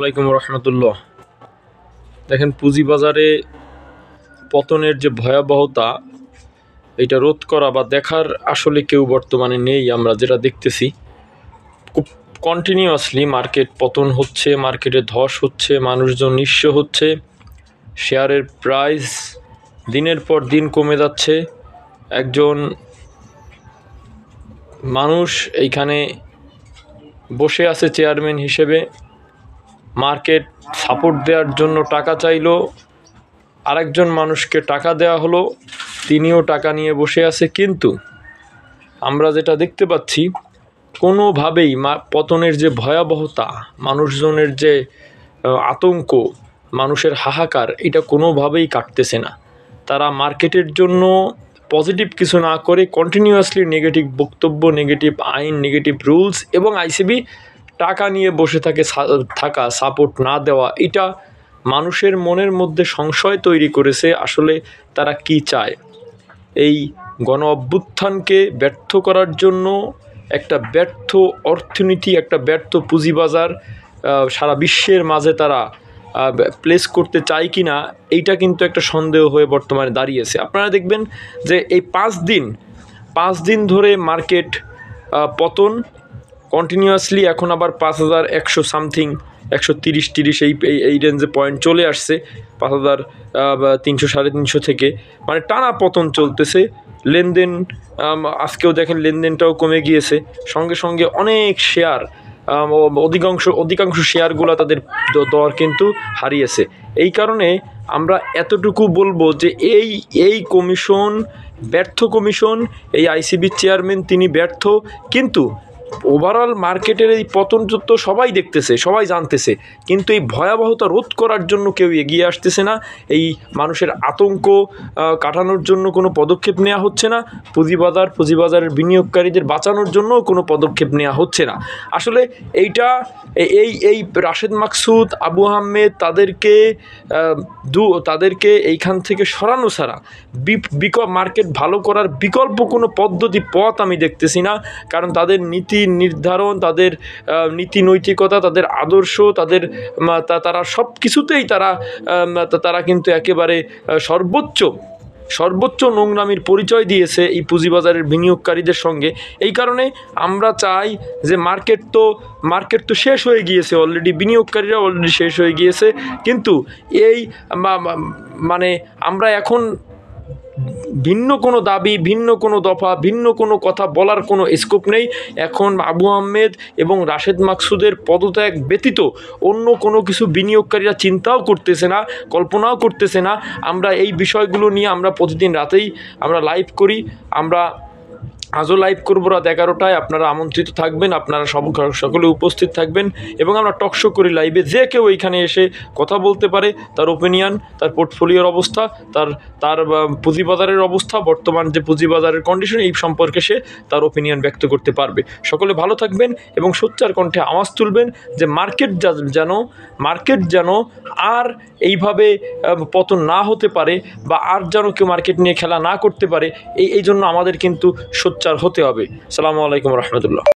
আসসালামু আলাইকুম রহমতুল্লাহ। দেখেন, পুঁজিবাজারে পতনের যে ভয়াবহতা, এটা রোধ করা বা দেখার আসলে কেউ বর্তমানে নেই। আমরা যেটা দেখতেছি, খুব কন্টিনিউয়াসলি মার্কেট পতন হচ্ছে, মার্কেটে ধস হচ্ছে, মানুষজন নিঃস্ব হচ্ছে, শেয়ারের প্রাইস দিনের পর দিন কমে যাচ্ছে। একজন মানুষ এইখানে বসে আছে চেয়ারম্যান হিসেবে, মার্কেট সাপোর্ট দেওয়ার জন্য টাকা চাইলো, আরেকজন মানুষকে টাকা দেওয়া হলো, তিনিও টাকা নিয়ে বসে আছে। কিন্তু আমরা যেটা দেখতে পাচ্ছি, কোনোভাবেই পতনের যে ভয়াবহতা, মানুষজনের যে আতঙ্ক, মানুষের হাহাকার, এটা কোনোভাবেই কাটতেছে না। তারা মার্কেটের জন্য পজিটিভ কিছু না করে কন্টিনিউয়াসলি নেগেটিভ বক্তব্য, নেগেটিভ আইন, নেগেটিভ রুলস এবং আইসিবি টাকা নিয়ে বসে থাকা, সাপোর্ট না দেওয়া, এটা মানুষের মনের মধ্যে সংশয় তৈরি করেছে আসলে তারা কি চায়। এই গণ অভ্যুত্থানকে ব্যর্থ করার জন্য একটা ব্যর্থ অর্থনীতি, একটা ব্যর্থ পুঁজিবাজার সারা বিশ্বের মাঝে তারা প্লেস করতে চায় কি না, এইটা কিন্তু একটা সন্দেহ হয়ে বর্তমানে দাঁড়িয়েছে। আপনারা দেখবেন যে এই 5 দিন ধরে মার্কেট পতন কন্টিনিউয়াসলি, এখন আবার 5100 সামথিং, 130 এই রেঞ্জে পয়েন্ট চলে আসছে, 5300 350 থেকে, মানে টানা পতন চলতেছে। লেনদেন আজকেও দেখেন লেনদেনটাও কমে গিয়েছে। সঙ্গে সঙ্গে অনেক শেয়ার, অধিকাংশ শেয়ারগুলো তাদের দর কিন্তু হারিয়েছে। এই কারণে আমরা এতটুকু বলবো যে এই কমিশন ব্যর্থ কমিশন, এই আইসিবির চেয়ারম্যান তিনি ব্যর্থ। কিন্তু ওভারঅল মার্কেটের এই পতন তো সবাই দেখতেছে, সবাই জানতেছে, কিন্তু এই ভয়াবহতা রোধ করার জন্য কেউ এগিয়ে আসতেছে না। এই মানুষের আতঙ্ক কাটানোর জন্য কোনো পদক্ষেপ নেওয়া হচ্ছে না। পুঁজিবাজারের বিনিয়োগকারীদের বাঁচানোর জন্য কোনো পদক্ষেপ নেওয়া হচ্ছে না। আসলে এইটা এই রাশেদ মাকসুদ, আবু আহমেদ, তাদেরকে এইখান থেকে সরানো ছাড়া মার্কেট ভালো করার বিকল্প কোনো পথ আমি দেখতেছি না। কারণ তাদের নীতি নির্ধারণ, তাদের নীতি নৈতিকতা, তাদের আদর্শ, তারা সব কিছুতেই তারা কিন্তু একেবারে সর্বোচ্চ নোংরামির পরিচয় দিয়েছে এই পুঁজিবাজারের বিনিয়োগকারীদের সঙ্গে। এই কারণে আমরা চাই যে মার্কেট তো শেষ হয়ে গিয়েছে অলরেডি, বিনিয়োগকারীরা অলরেডি শেষ হয়ে গিয়েছে। কিন্তু এই মানে আমরা এখন ভিন্ন কোনো দাবি, ভিন্ন কোনো দফা, ভিন্ন কোনো কথা বলার কোনো স্কোপ নেই। এখন আবু আহমেদ এবং রাশেদ মাকসুদের পদত্যাগ ব্যতীত অন্য কোনো কিছু বিনিয়োগকারীরা চিন্তাও করতেছে না, কল্পনাও করতেছে না। আমরা এই বিষয়গুলো নিয়ে আমরা প্রতিদিন রাতেই আমরা লাইভ করি। আমরা আজও লাইভ করবো রাত 11টায়। আপনারা আমন্ত্রিত থাকবেন, আপনারা সকলে উপস্থিত থাকবেন এবং আমরা টকশো করি লাইভে। যে কেউ এইখানে এসে কথা বলতে পারে, তার ওপিনিয়ন, তার পোর্টফোলিওর অবস্থা, তার পুঁজিবাজারের অবস্থা, বর্তমান যে পুঁজিবাজারের কন্ডিশন, এই সম্পর্কে সে তার ওপিনিয়ন ব্যক্ত করতে পারবে। সকলে ভালো থাকবেন এবং সোচ্চার কণ্ঠে আওয়াজ তুলবেন যে মার্কেট যেন আর এইভাবে পতন না হতে পারে, বা আর যেন কেউ মার্কেট নিয়ে খেলা না করতে পারে। এই জন্য আমাদের কিন্তু সোচ্চার হতে হবে। আসসালামু আলাইকুম রহমতুল্লাহ।